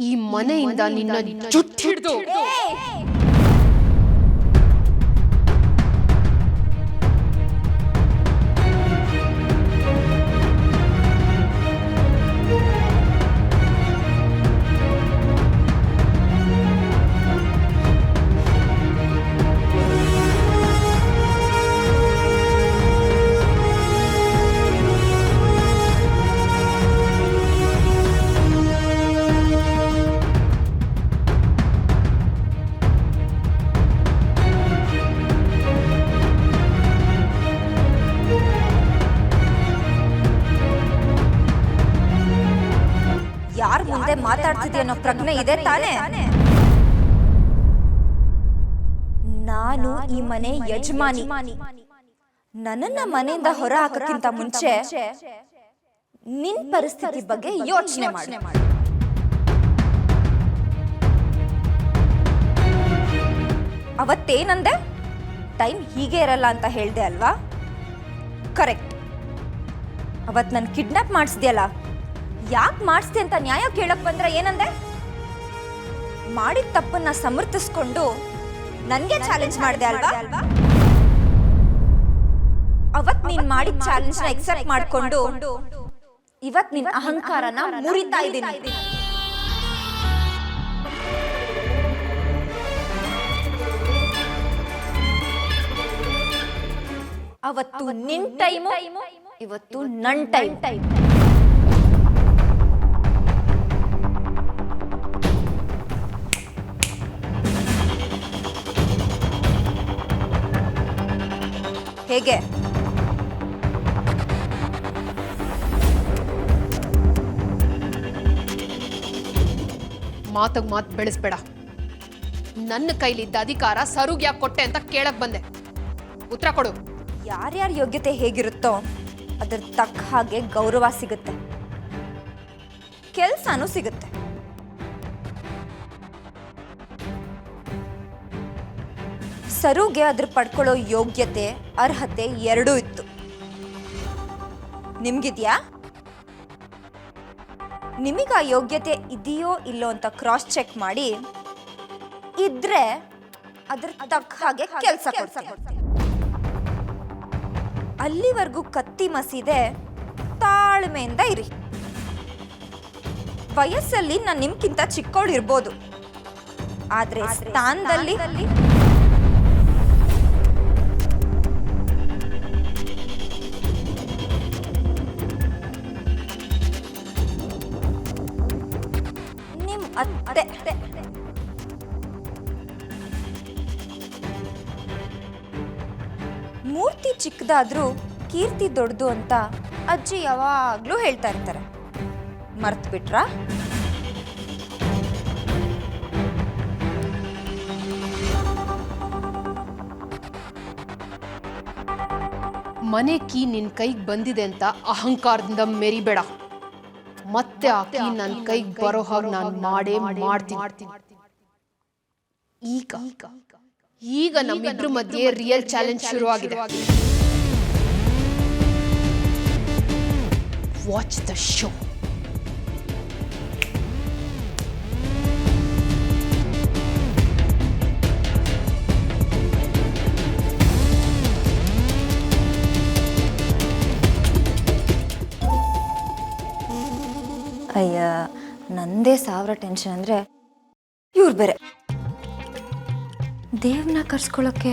ಈ ಮನೆಯಿಂದ ನಿನ್ನ ಜುಟ್ಟು ಹಿಡಿದು ಯಾರ ಮುಂದೆ ಮಾತಾಡ್ತಿದ್ಯ ಅನ್ನೋ ಪ್ರಜ್ಞೆ ಇದೆ ತಾನೇ? ನಾನು ಈ ಮನೆ ಯಜಮಾನಿ. ನನ್ನನ್ನ ಮನೆಯಿಂದ ಹೊರ ಹಾಕಕ್ಕಿಂತ ಮುಂಚೆ ನಿನ್ ಪರಿಸ್ಥಿತಿ ಬಗ್ಗೆ ಯೋಚನೆ ಮಾಡಿ. ಅವತ್ತೇನಂದೆ? ಟೈಮ್ ಹೀಗೆ ಇರಲ್ಲ ಅಂತ ಹೇಳ್ದೆ ಅಲ್ವಾ? ಕರೆಕ್ಟ್. ಅವತ್ ನನ್ ಕಿಡ್ನಾಪ್ ಮಾಡಿಸ್ದ್ಯಲ್ಲ, ಯಾಕೆ ಮಾಡಿಸ್ದೆ ಅಂತ ನ್ಯಾಯ ಕೇಳಕ್ ಬಂದ್ರೆ ಏನಂದೆ? ಮಾಡಿದ ತಪ್ಪನ್ನ ಸಮರ್ಥಿಸ್ಕೊಂಡು ನನ್ಗೆ ಚಾಲೆಂಜ್ ಮಾಡಿದೆ ಅಲ್ವಾ? ಅವತ್ ನೀನ್ ಮಾಡಿದ ಚಾಲೆಂಜ್ ನ ಎಕ್ಸೆಪ್ಟ್ ಮಾಡ್ಕೊಂಡು ಇವತ್ ನಿನ್ ಅಹಂಕಾರನ ಮುರಿತಾ ಇದ್ದೀನಿ. ಅವತ್ತು ನಿನ್ ಟೈಮು, ಇವತ್ತು ನನ್ ಟೈಮ್. ಹೇಗೆ? ಮಾತಗ್ ಮಾತು ಬೆಳೆಸ್ಬೇಡ. ನನ್ನ ಕೈಲಿದ್ದ ಅಧಿಕಾರ ಸರುಗ್ ಯಾಕೆ ಕೊಟ್ಟೆ ಅಂತ ಕೇಳಕ್ ಬಂದೆ. ಉತ್ತರ ಕೊಡು. ಯಾರ್ಯಾರ ಯೋಗ್ಯತೆ ಹೇಗಿರುತ್ತೋ ಅದ್ರ ತಕ್ಕ ಹಾಗೆ ಗೌರವ ಸಿಗುತ್ತೆ, ಕೆಲ್ಸನೂ ಸಿಗುತ್ತೆ. ಸರುಗೆ ಅದ್ರ ಪಡ್ಕೊಳ್ಳೋ ಯೋಗ್ಯತೆ ಅರ್ಹತೆ ಎರಡೂ ಇತ್ತು. ನಿಮ್ಗಿದ್ಯಾ? ನಿಮಗ ಆ ಯೋಗ್ಯತೆ ಇದೆಯೋ ಇಲ್ಲೋ ಅಂತ ಕ್ರಾಸ್ ಚೆಕ್ ಮಾಡಿ, ಇದ್ರೆ ಅದ್ರ ತಕ್ಕ ಹಾಗೆ ಕೆಲಸ ಕೊಡ್ತೀನಿ. ಅಲ್ಲಿವರೆಗೂ ಕತ್ತಿ ಮಸೀದೆ ತಾಳ್ಮೆಯಿಂದ ಇರಿ. ವಯಸ್ಸಲ್ಲಿ ನಾನು ನಿಮ್ಗಿಂತ ಚಿಕ್ಕವಳು ಇರ್ಬೋದು, ಆದ್ರೆ ಸ್ಥಾನದಲ್ಲಿ ನಿಮ್ ಅತ್ತೆ. ಮೂರ್ತಿ ಚಿಕ್ಕದಾದ್ರೂ ಕೀರ್ತಿ ದೊಡ್ಡದು ಅಂತ ಅಜ್ಜಿ ಯಾವಾಗ್ಲೂ ಹೇಳ್ತಾ ಇರ್ತಾರೆ. ಮರ್ತ್ ಬಿಟ್ರಾ? ಮನೆ ಕೀ ನಿನ್ ಕೈಗೆ ಬಂದಿದೆ ಅಂತ ಅಹಂಕಾರದಿಂದ ಮೆರಿಬೇಡ. ಮತ್ತೆ ಆ ಕೀ ನನ್ನ ಕೈಗೆ ಬರೋ ಹಾಗೆ ನಾನು ಮಾಡ್ತೀನಿ. ಈಗ ನಮ್ಮಿಬ್ರ ಮಧ್ಯೆ ರಿಯಲ್ ಚಾಲೆಂಜ್ ಶುರು ಆಗಿದೆ. Watch the show. ಅಯ್ಯ, ನಂದೇ 1000 ಟೆನ್ಷನ್ ಅಂದ್ರೆ ಇವ್ರು ಬೇರೆ ದೇವ್ನ ಕರ್ಸ್ಕೊಳಕ್ಕೆ.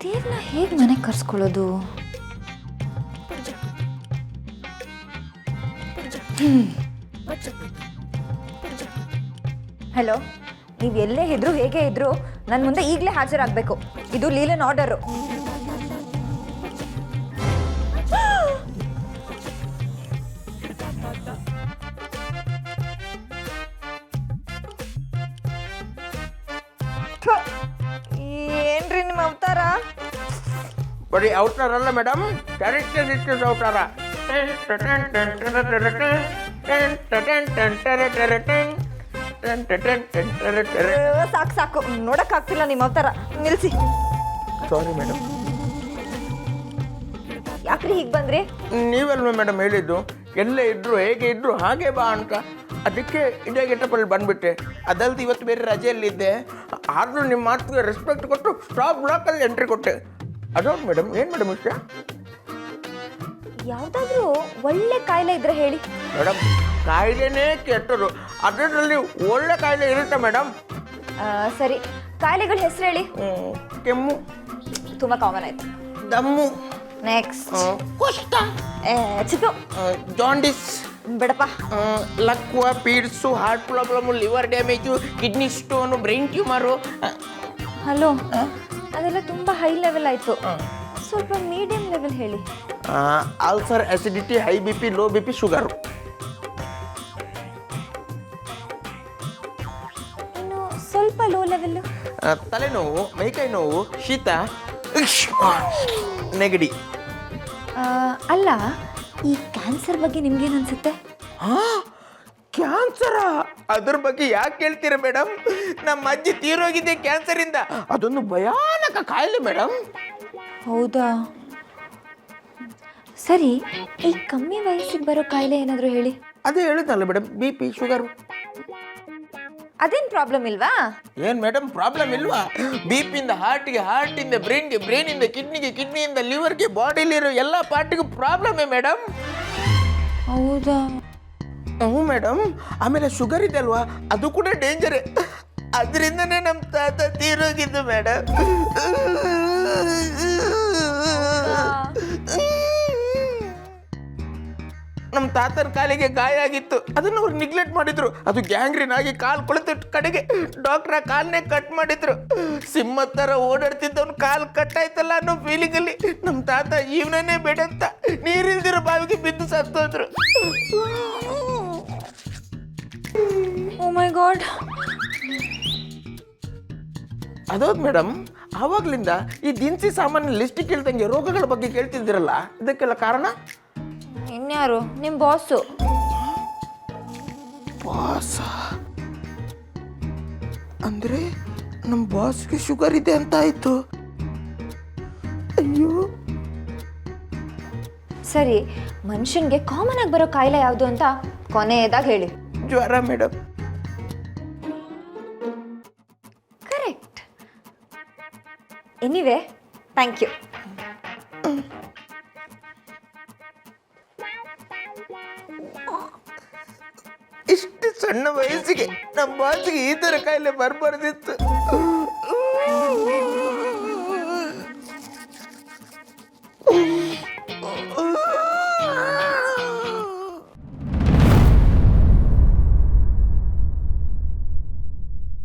ದೇವ್ನ ಹೇಗೆ ಮನೆಗೆ ಕರ್ಸ್ಕೊಳ್ಳೋದು? ಹಲೋ, ನೀವು ಎಲ್ಲೇ ಇದ್ರು ಹೇಗೆ ಇದ್ರು ನನ್ನ ಮುಂದೆ ಈಗಲೇ ಹಾಜರಾಗಬೇಕು. ಇದು ಲೀಲನ್ ಆರ್ಡರು. ಏನ್ರಿ ನಿಮ್ಮ ಅವತಾರ? ಬರೀ ಅವತಾರ ಅಲ್ಲ ಮೇಡಮ್, ಕ್ಯಾರೆಕ್ಟರ್ ಅವತಾರ. ಸಾಕು ಸಾಕು, ನೋಡಕ್ಕಾಗ್ತಿಲ್ಲ ನಿಮ್ಮ ಅವತಾರ. ನಿಲ್ಸಿ. Sorry madam. ರಾತ್ರಿ ಹೀಗೆ ಬಂದ್ರಿ? ನೀವಲ್ವ ಮೇಡಮ್ ಹೇಳಿದ್ದು ಎಲ್ಲೇ ಇದ್ರು ಹೇಗೆ ಇದ್ರು ಹಾಗೆ ಬಾ ಅಂತ, ಅದಕ್ಕೆ ಇದೇ ಗೆಟಪಲ್ಲಿ ಬಂದ್ಬಿಟ್ಟೆ. ಅದಲ್ದು ಇವತ್ತು ಬೇರೆ ರಜೆಯಲ್ಲಿದ್ದೆ, ಆದರೂ ನಿಮ್ಮ ಮಾತಿಗೆ ರೆಸ್ಪೆಕ್ಟ್ ಕೊಟ್ಟು ಸ್ಟಾಪ್ ಬ್ಲಾಕಲ್ಲಿ ಎಂಟ್ರಿ ಕೊಟ್ಟೆ. ಅದೌದು ಮೇಡಮ್. ಏನು ಮೇಡಮ್ ಇಷ್ಟ? ಯಾವುದಾದ್ರೂ ಒಳ್ಳೆ ಕಾಯಿಲೆ ಇದ್ರೆ ಹೇಳಿ. ಮೇಡಮ್ ಕಾಯಿಲೆನೇ ಕೆಟ್ಟದು, ಅದರಲ್ಲಿ ಒಳ್ಳೆ ಕಾಯಿಲೆ ಇರುತ್ತೆ ಮೇಡಮ್. ಸರಿ, ಕಾಯಿಲೆಗಳ ಹೆಸರು ಹೇಳಿ. ಕೆಮ್ಮು, ತುಂಬ ಕಾಮನ್ ಆಯ್ತು. ದಮ್ಮು, ನೆಕ್ಸ್ಟ್ ಕುಷ್ಠ, ಚಿತ್ತು, ಜಾಂಡಿಸ್, ಬಿಡಪ್ಪ. ಲಕ್ವ, fits, heart problem, liver damage, kidney stone, brain tumour. Hello, ಅದೆಲ್ಲ ತುಂಬ ಹೈ ಲೆವೆಲ್ ಆಯಿತು. ಸ್ವಲ್ಪ ಮೀಡಿಯಂ ಲೆವೆಲ್ ಹೇಳಿ. Ulcer, acidity, high B P, low B P, sugar. ಇನ್ನು ಸ್ವಲ್ಪ ಲೋ ಲೆವೆಲ್ಲು. ತಲೆನೋವು, ಮೈಕೈ ನೋವು, ಶೀತ, ನೆಗಡಿ. ಅಲ್ಲ, ಈ ಕ್ಯಾನ್ಸರ್ ಬಗ್ಗೆ ನಿಮ್ಗೇನು ಅನ್ಸುತ್ತೆ? ಕ್ಯಾನ್ಸರಾ? ಅದ್ರ ಬಗ್ಗೆ ಯಾಕೆ ಕೇಳ್ತೀರ ಮೇಡಮ್? ನಮ್ಮ ಅಜ್ಜಿ ತೀರೋಗಿದೆ ಕ್ಯಾನ್ಸರಿಂದ. ಅದೊಂದು ಭಯಾನಕ ಕಾಯಿಲೆ ಮೇಡಮ್. ಹೌದಾ? ಸರಿ, ಈ ಕಮ್ಮಿ ವಯಸ್ಸಿಗೆ ಬರೋ ಕಾಯಿಲೆ ಏನಾದರೂ ಹೇಳಿ. ಅದೇ ಹೇಳಿದ್ನಲ್ಲ ಮೇಡಮ್, ಬಿ ಪಿ, ಶುಗರು. ಅದೇನು ಪ್ರಾಬ್ಲಮ್ ಇಲ್ವಾ? ಏನು ಮೇಡಮ್ ಪ್ರಾಬ್ಲಮ್ ಇಲ್ವಾ? ಬಿ ಪಿಯಿಂದ ಹಾರ್ಟಿಗೆ, ಹಾರ್ಟಿಂದ ಬ್ರೈನ್ಗೆ, ಬ್ರೈನಿಂದ ಕಿಡ್ನಿಗೆ, ಕಿಡ್ನಿಯಿಂದ ಲಿವರ್ಗೆ, ಬಾಡಿಲಿರೋ ಎಲ್ಲ ಪಾರ್ಟಿಗೂ ಪ್ರಾಬ್ಲಮ್ಮೇ ಮೇಡಮ್. ಹೌದಾ? ಹ್ಞೂ ಮೇಡಮ್. ಆಮೇಲೆ ಶುಗರ್ ಇದೆ ಅಲ್ವಾ, ಅದು ಕೂಡ ಡೇಂಜರೇ. ಅದರಿಂದನೇ ನಮ್ಮ ತಾತ ತೀರೋಗಿದ್ದು ಮೇಡಮ್. ನಮ್ಮ ತಾತನ ಕಾಲಿಗೆ ಗಾಯ ಆಗಿತ್ತು, ಅದನ್ನು ಅವ್ರು ನಿಗ್ಲೆಕ್ಟ್ ಮಾಡಿದ್ರು. ಅದು ಗ್ಯಾಂಗ್ರೀನ್ ಆಗಿ ಕಾಲು ಕೊಳೆತ ಕಡೆಗೆ ಡಾಕ್ಟ್ರ ಕಾಲನ್ನೇ ಕಟ್ ಮಾಡಿದ್ರು. ಸಿಂಹ ಥರ ಓಡಾಡ್ತಿದ್ದವ್ನು ಕಾಲು ಕಟ್ಟಾಯ್ತಲ್ಲ ಅನ್ನೋ ಫೀಲಿಂಗಲ್ಲಿ ನಮ್ಮ ತಾತ ಜೀವನನೇ ಬೇಡ ಅಂತ ನೀರಿಲ್ದಿರೋ ಬಾವಿಗೆ ಬಿದ್ದು ಸತ್ತೋದ್ರು. ಓ ಮೈ ಗಾಡ್. ಅದೌದು ಮೇಡಮ್. ಆವಾಗ್ಲಿಂದ ಈ ದಿನಸಿ ಸಾಮಾನ್ಯ ಲಿಸ್ಟ್ ಕೇಳ್ದಂಗೆ ರೋಗಗಳ ಬಗ್ಗೆ ಕೇಳ್ತಿದ್ದೀರಲ್ಲ, ಇದಕ್ಕೆಲ್ಲ ಕಾರಣ ಇನ್ಯಾರು? ನಿಮ್ಮ ಬಾಸು. ಬಾಸ ಅಂದ್ರೆ ನಮ್ಮ ಬಾಸ್ಗೆ ಶುಗರ್ ಇದೆ ಅಂತ ಆಯ್ತು. ಅಯ್ಯೋ. ಸರಿ, ಮನುಷ್ಯನ್ಗೆ ಕಾಮನ್ ಆಗಿ ಬರೋ ಕಾಯಿಲೆ ಯಾವುದು ಅಂತ ಕೊನೆಯದಾಗಿ ಹೇಳಿ. ಜ್ವರ madam. Correct. Anyway, thank you. ಇಷ್ಟು ಸಣ್ಣ ವಯಸ್ಸಿಗೆ ನಮ್ಮ ಬಾಸಿಗೆ ಈ ಥರ ಕಾಯಿಲೆ ಬರಬಾರ್ದಿತ್ತು.